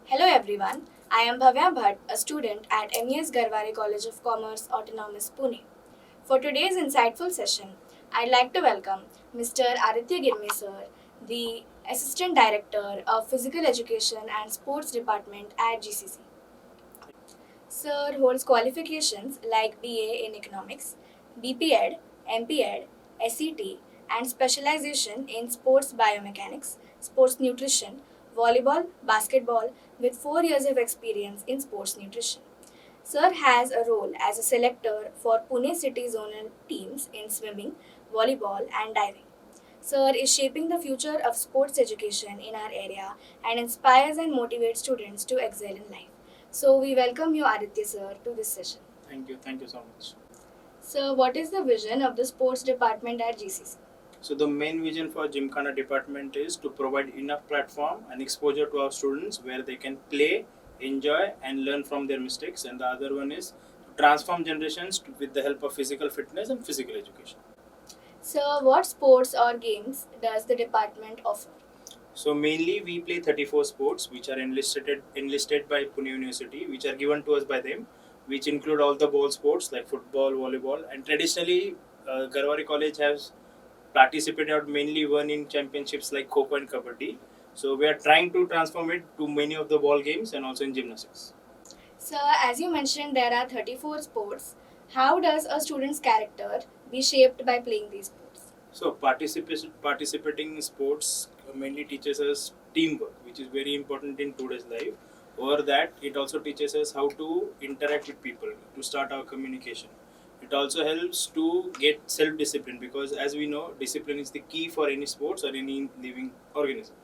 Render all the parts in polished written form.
Hello everyone, I am Bhavya Bhatt, a student at MES Garware College of Commerce, Autonomous, Pune. For today's insightful session, I'd like to welcome Mr. Aditya Girme sir, the Assistant Director of Physical Education and Sports Department at GCC. Sir holds qualifications like BA in Economics, BPEd, MPEd, SET, and specialization in sports biomechanics, sports nutrition, volleyball, basketball, with 4 years of experience in sports nutrition. Sir has a role as a selector for Pune City zonal teams in swimming, volleyball, and diving. Sir is shaping the future of sports education in our area and inspires and motivates students to excel in life. So, we welcome you, Aditya sir, to this session. Thank you so much. Sir, what is the vision of the sports department at GCC? So the main vision for Gymkhana department is to provide enough platform and exposure to our students where they can play, enjoy and learn from their mistakes, and the other one is to transform generations with the help of physical fitness and physical education. Sir, what sports or games does the department offer? So mainly we play 34 sports which are enlisted by Pune University, which are given to us by them, which include all the ball sports like football, volleyball, and traditionally Garware College has participated mainly won in championships like Kho and Kabaddi. So we are trying to transform it to many of the ball games and also in gymnastics. Sir, as you mentioned, there are 34 sports. How does a student's character be shaped by playing these sports? So participating in sports mainly teaches us teamwork, which is very important in today's life. Over that, it also teaches us how to interact with people, to start our communication. It also helps to get self-discipline because, as we know, discipline is the key for any sports or any living organism.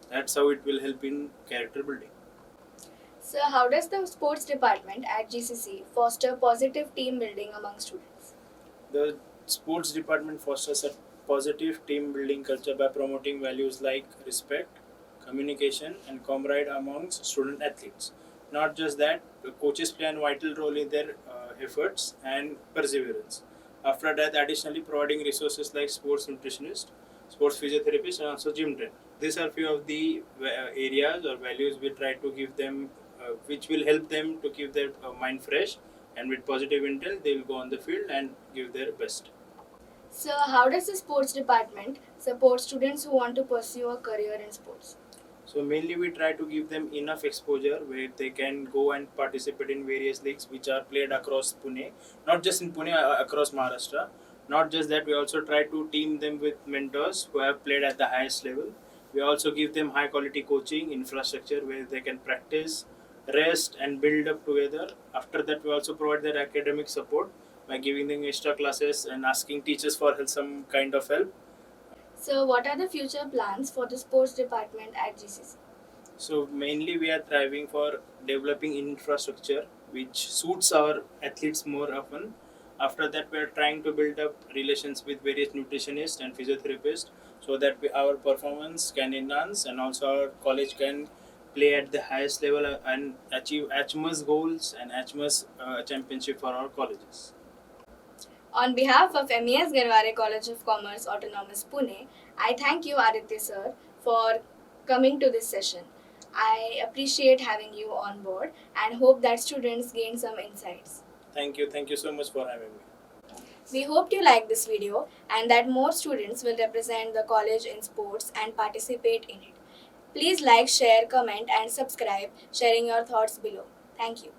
That's how it will help in character building. Sir, how does the sports department at GCC foster positive team building among students? The sports department fosters a positive team building culture by promoting values like respect, communication, and camaraderie amongst student athletes. Not just that, the coaches play a vital role in their efforts and perseverance. After that, additionally providing resources like sports nutritionist, sports physiotherapist, and also gym trainer. These are few of the areas or values we try to give them, which will help them to keep their mind fresh, and with positive intent, they will go on the field and give their best. Sir, how does the sports department support students who want to pursue a career in sports? So mainly we try to give them enough exposure where they can go and participate in various leagues which are played across Pune, not just in Pune, across Maharashtra. Not just that, we also try to team them with mentors who have played at the highest level. We also give them high quality coaching infrastructure where they can practice, rest and build up together. After that, we also provide their academic support by giving them extra classes and asking teachers for some kind of help. So, what are the future plans for the sports department at GCC? So mainly we are thriving for developing infrastructure which suits our athletes more often. After that, we are trying to build up relations with various nutritionists and physiotherapists so that our performance can enhance and also our college can play at the highest level and achieve ACHMA's goals and ACHMA's championship for our colleges. On behalf of MES Garware College of Commerce, Autonomous, Pune, I thank you, Aditya sir, for coming to this session. I appreciate having you on board and hope that students gain some insights. Thank you so much for having me. We hope you like this video and that more students will represent the college in sports and participate in it. Please like, share, comment and subscribe, sharing your thoughts below. Thank you.